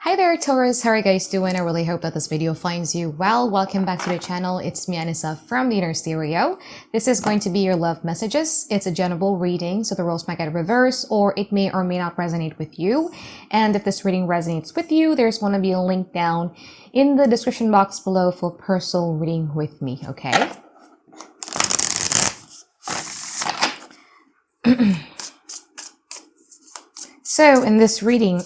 Hi there, Taurus. How are you guys doing? I really hope that this video finds you well. Welcome back to the channel. It's me, Anisa from the Inner Stereo. This is going to be your love messages. It's a general reading, so the roles might get reversed, or it may or may not resonate with you. And if this reading resonates with you, there's going to be a link down in the description box below for personal reading with me, okay? So in this reading,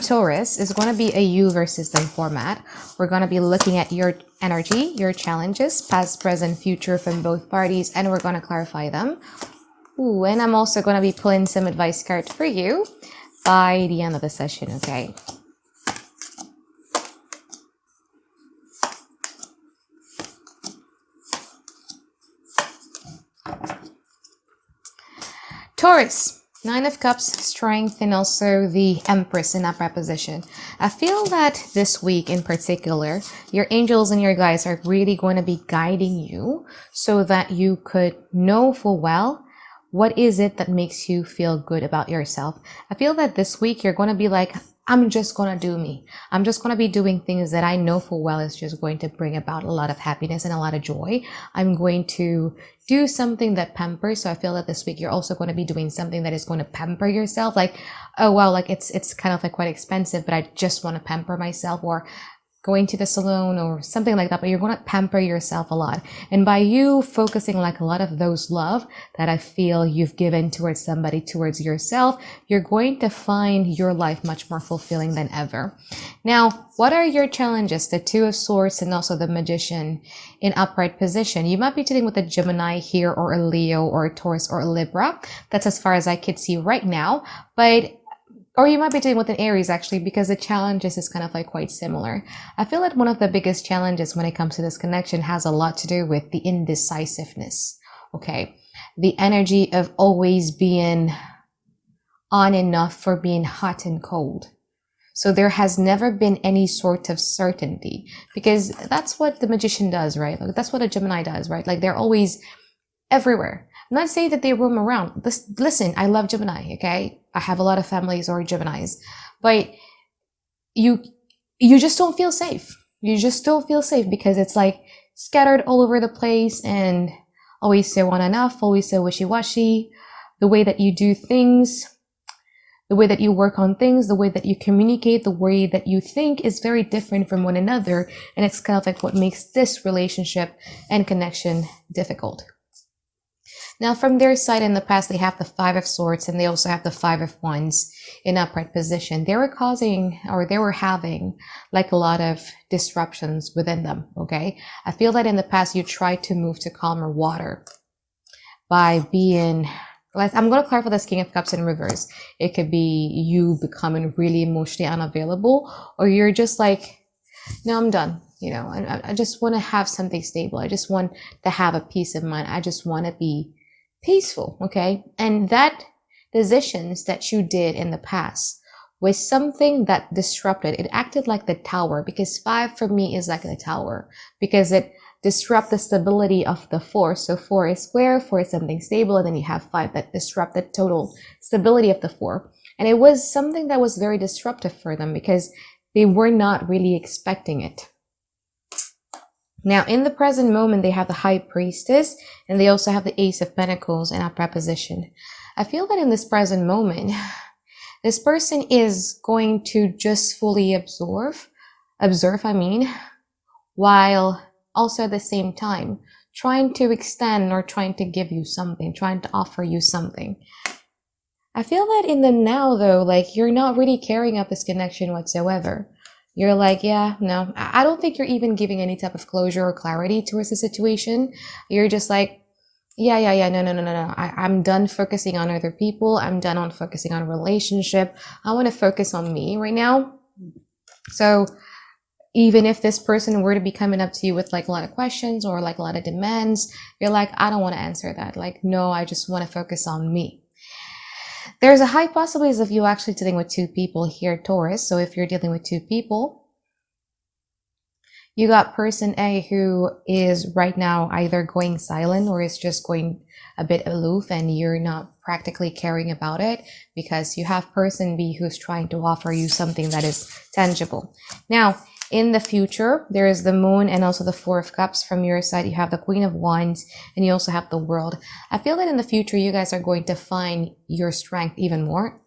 Taurus, is going to be a you versus them format. We're going to be looking at your energy, your challenges, past, present, future from both parties, and we're going to clarify them. Ooh, and I'm also going to be pulling some advice cards for you by the end of the session, okay? Taurus. Nine of Cups, Strength, and also the Empress in upright position. I feel that this week in particular, your angels and your guides are really going to be guiding you so that you could know full well what is it that makes you feel good about yourself. I feel that this week you're going to be like, I'm just going to do me. I'm just going to be doing things that I know full well is just going to bring about a lot of happiness and a lot of joy. I'm going to do something that pampers. So I feel that this week you're also going to be doing something that is going to pamper yourself. Like, oh, wow, like it's kind of like quite expensive, but I just want to pamper myself, or going to the salon or something like that, but you're going to pamper yourself a lot. And by you focusing like a lot of those love that I feel you've given towards somebody, towards yourself, you're going to find your life much more fulfilling than ever. Now, what are your challenges? The Two of Swords and also the Magician in upright position. You might be dealing with a Gemini here, or a Leo, or a Taurus, or a Libra. That's as far as I could see right now, or you might be dealing with an Aries actually, because the challenges is kind of like quite similar. I feel that one of the biggest challenges when it comes to this connection has a lot to do with the indecisiveness. Okay. The energy of always being on enough for being hot and cold. So there has never been any sort of certainty, because that's what the Magician does, right? Like that's what a Gemini does, right? Like they're always everywhere. I'm not saying that they roam around. Listen, I love Gemini, okay? I have a lot of families or Geminis, but you just don't feel safe. You just don't feel safe because it's like scattered all over the place and always so on and off, always so wishy-washy. The way that you do things, the way that you work on things, the way that you communicate, the way that you think is very different from one another. And it's kind of like what makes this relationship and connection difficult. Now, from their side in the past, they have the Five of Swords and they also have the Five of Wands in upright position. They were having like a lot of disruptions within them, okay? I feel that in the past, you tried to move to calmer water by being, I'm going to clarify this King of Cups in reverse. It could be you becoming really emotionally unavailable, or you're just like, no, I'm done. You know, I just want to have something stable. I just want to have a peace of mind. I just want to be peaceful, okay? And that decisions that you did in the past was something that disrupted. It acted like the tower, because 5 for me is like the tower, because it disrupt the stability of the 4. So 4 is square, 4 is something stable, and then you have 5 that disrupt the total stability of the 4. And it was something that was very disruptive for them because they were not really expecting it. Now, in the present moment, they have the High Priestess, and they also have the Ace of Pentacles in upright position. I feel that in this present moment, this person is going to just fully observe, while also at the same time trying to extend or trying to give you something, trying to offer you something. I feel that in the now, though, like you're not really caring about this connection whatsoever. You're like, yeah, no, I don't think you're even giving any type of closure or clarity towards the situation. You're just like, yeah, no. I'm done focusing on other people. I'm done on focusing on a relationship. I want to focus on me right now. So even if this person were to be coming up to you with like a lot of questions or like a lot of demands, you're like, I don't want to answer that. Like, no, I just want to focus on me. There's a high possibility of you actually dealing with 2 people here, Taurus. So if you're dealing with 2 people, You got person A who is right now either going silent or is just going a bit aloof and you're not practically caring about it, because you have person B who's trying to offer you something that is tangible. Now, in the future, there is the moon and also the Four of Cups. From your side, you have the Queen of Wands and you also have the World. I feel that in the future, you guys are going to find your strength even more.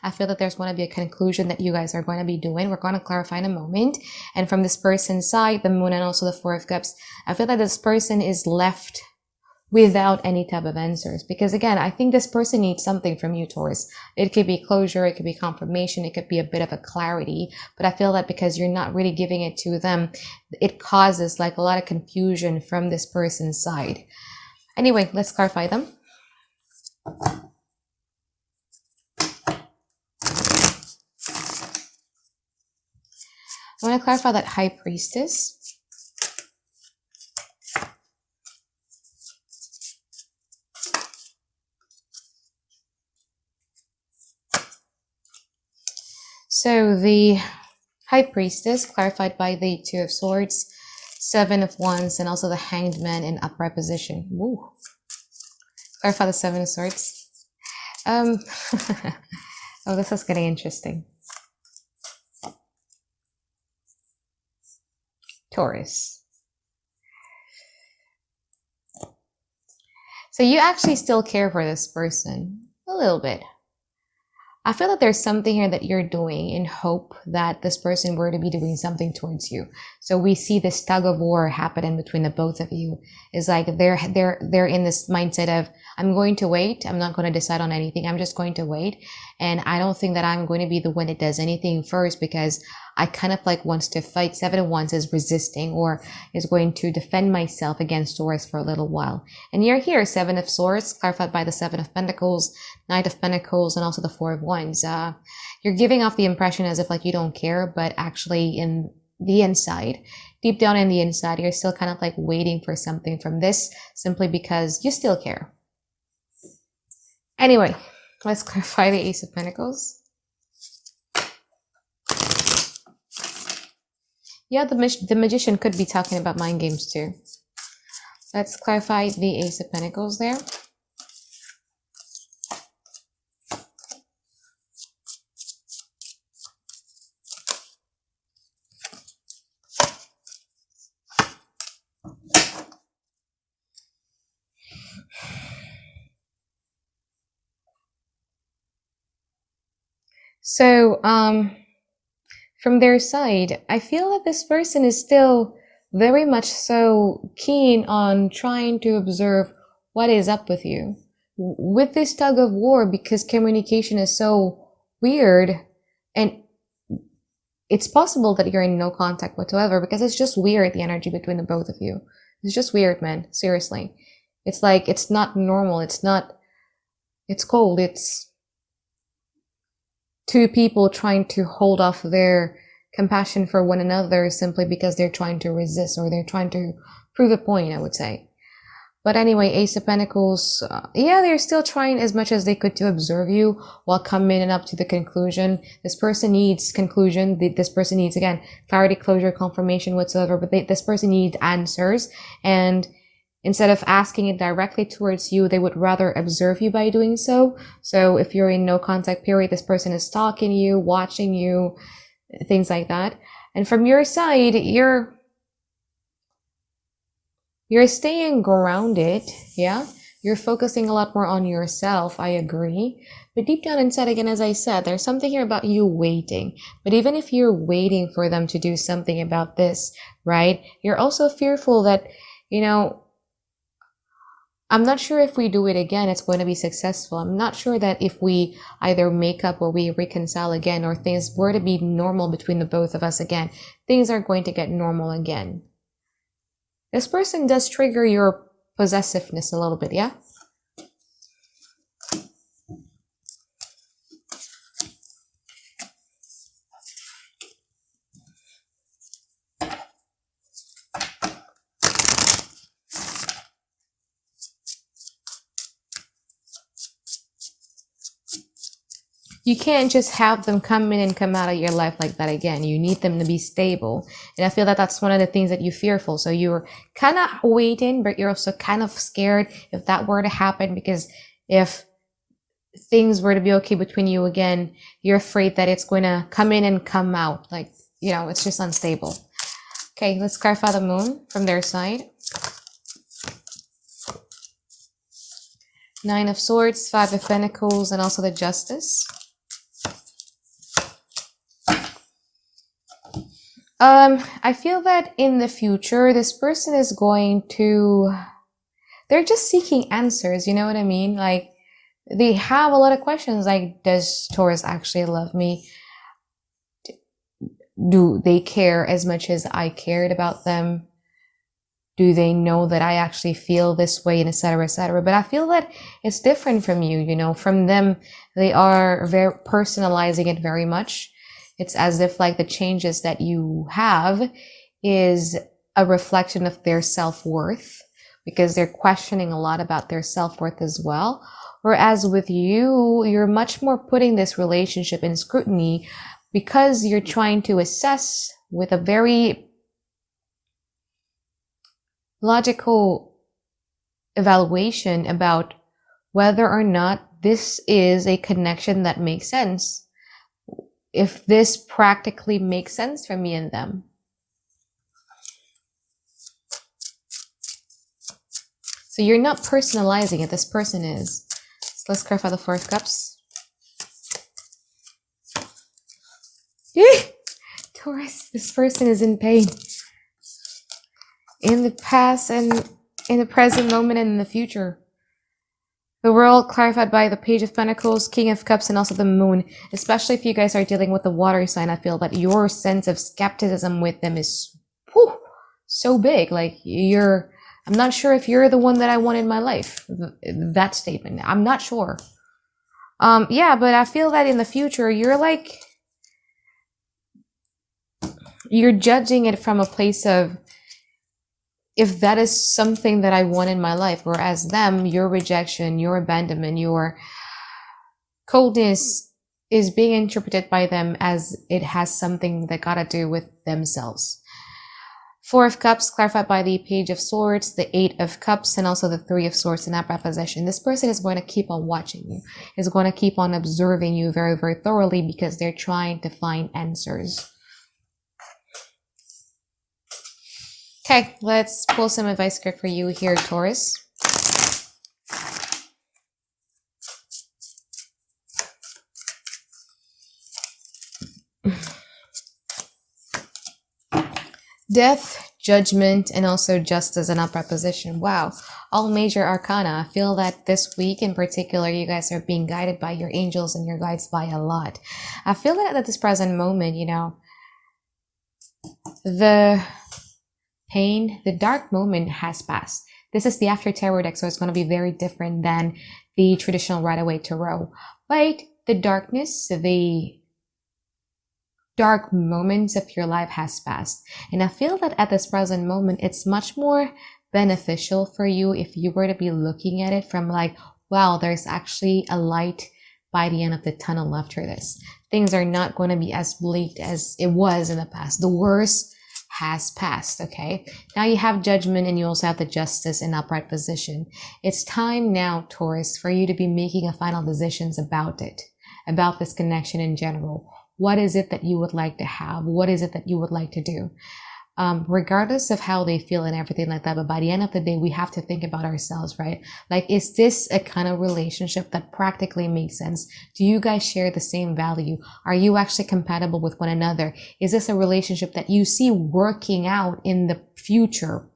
I feel that there's going to be a conclusion that you guys are going to be doing. We're going to clarify in a moment. And from this person's side, the moon and also the Four of Cups, I feel that this person is left without any type of answers. Because again, I think this person needs something from you, Taurus. It could be closure, it could be confirmation, it could be a bit of a clarity. But I feel that because you're not really giving it to them, it causes like a lot of confusion from this person's side. Anyway, let's clarify them. I want to clarify that High Priestess. So the High Priestess, clarified by the Two of Swords, Seven of Wands, and also the Hanged Man in upright position. Woo. Clarify the Seven of Swords. Oh, this is getting interesting. Taurus. So you actually still care for this person a little bit. I feel that there's something here that you're doing in hope that this person were to be doing something towards you. So we see this tug of war happening between the both of you. It's like they're in this mindset of, I'm going to wait. I'm not going to decide on anything. I'm just going to wait. And I don't think that I'm going to be the one that does anything first, because I kind of like wants to fight. Seven of Wands is resisting or is going to defend myself against Taurus for a little while. And you're here, Seven of Swords, clarified by the Seven of Pentacles, Knight of Pentacles, and also the Four of Wands. You're giving off the impression as if like you don't care, but actually in the inside, deep down in the inside, you're still kind of like waiting for something from this, simply because you still care. Anyway, let's clarify the Ace of Pentacles. Yeah, the Magician could be talking about mind games too. Let's clarify the Ace of Pentacles there. So, from their side, I feel that this person is still very much so keen on trying to observe what is up with you. With this tug of war, because communication is so weird, and it's possible that you're in no contact whatsoever, because it's just weird, the energy between the both of you. It's just weird, man. Seriously. It's like, it's not normal. It's cold. It's two people trying to hold off their compassion for one another simply because they're trying to resist, or they're trying to prove a point, I would say. But anyway, Ace of Pentacles, yeah, they're still trying as much as they could to observe you while coming up to the conclusion. This person needs conclusion. This person needs, again, clarity, closure, confirmation, whatsoever. But this person needs answers. And instead of asking it directly towards you, they would rather observe you by doing so. So if you're in no contact period, this person is stalking you, watching you, things like that. And from your side, you're staying grounded, yeah? You're focusing a lot more on yourself, I agree. But deep down inside, again, as I said, there's something here about you waiting. But even if you're waiting for them to do something about this, right? You're also fearful that, I'm not sure if we do it again, it's going to be successful. I'm not sure that if we either make up or we reconcile again, or things were to be normal between the both of us again, things are going to get normal again. This person does trigger your possessiveness a little bit, yeah? You can't just have them come in and come out of your life like that again. You need them to be stable. And I feel that that's one of the things that you're fearful. So you're kind of waiting, but you're also kind of scared if that were to happen, because if things were to be okay between you again, you're afraid that it's going to come in and come out. Like, it's just unstable. Okay, let's clarify the moon from their side. 9 of Swords, 5 of Pentacles, and also the Justice. I feel that in the future, this person is they're just seeking answers, you know what I mean? Like, they have a lot of questions, like, does Taurus actually love me? Do they care as much as I cared about them? Do they know that I actually feel this way, and etc., etc.? But I feel that it's different from you, from them. They are very personalizing it very much. It's as if like the changes that you have is a reflection of their self-worth, because they're questioning a lot about their self-worth as well. Whereas with you, you're much more putting this relationship in scrutiny because you're trying to assess with a very logical evaluation about whether or not this is a connection that makes sense. If this practically makes sense for me and them. So you're not personalizing it. This person is. So let's clarify the 4 of Cups. Taurus, this person is in pain. In the past and in the present moment and in the future. The world clarified by the Page of Pentacles, King of Cups, and also the Moon. Especially if you guys are dealing with the water sign, I feel that your sense of skepticism with them is so big. Like, I'm not sure if you're the one that I want in my life. That statement. I'm not sure. Yeah, but I feel that in the future, you're judging it from a place of, if that is something that I want in my life, whereas them, your rejection, your abandonment, your coldness is being interpreted by them as it has something that gotta do with themselves. 4 of Cups clarified by the Page of Swords, the 8 of Cups, and also the 3 of Swords in upright position. This person is going to keep on watching you, is going to keep on observing you very, very thoroughly, because they're trying to find answers. Okay, let's pull some advice card for you here, Taurus. Death, Judgment, and also Justice in upright position. Wow, all major arcana. I feel that this week in particular, you guys are being guided by your angels and your guides by a lot. I feel that at this present moment, the pain, the dark moment has passed. This is the After Tarot deck, so it's going to be very different than the traditional Right-Away Tarot. But the darkness, the dark moments of your life has passed. And I feel that at this present moment, it's much more beneficial for you if you were to be looking at it from like, wow, there's actually a light by the end of the tunnel after this. Things are not going to be as bleak as it was in the past. The worst has passed, okay? Now you have Judgment, and you also have the Justice in upright position. It's time now, Taurus, for you to be making a final decisions about it, about this connection in general. What is it that you would like to have? What is it that you would like to do? Regardless of how they feel and everything like that, but by the end of the day, we have to think about ourselves, right? Like, is this a kind of relationship that practically makes sense? Do you guys share the same value? Are you actually compatible with one another? Is this a relationship that you see working out in the future?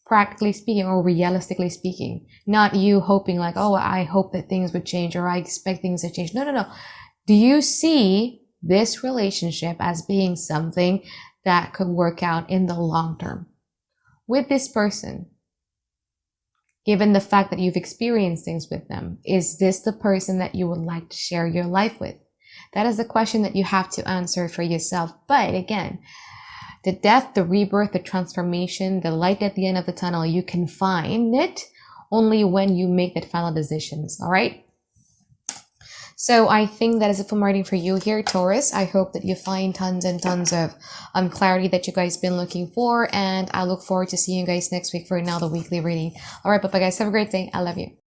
Practically speaking, or realistically speaking, not you hoping like, oh, I hope that things would change, or I expect things to change. No. Do you see this relationship as being something that could work out in the long term with this person? Given the fact that you've experienced things with them, is this the person that you would like to share your life with? That is the question that you have to answer for yourself. But again, the death, the rebirth, the transformation, the light at the end of the tunnel, you can find it only when you make that final decisions. All right. So I think that is it for my reading for you here, Taurus. I hope that you find tons and tons of clarity that you guys been looking for, and I look forward to seeing you guys next week for another weekly reading. All right, bye bye guys. Have a great day. I love you.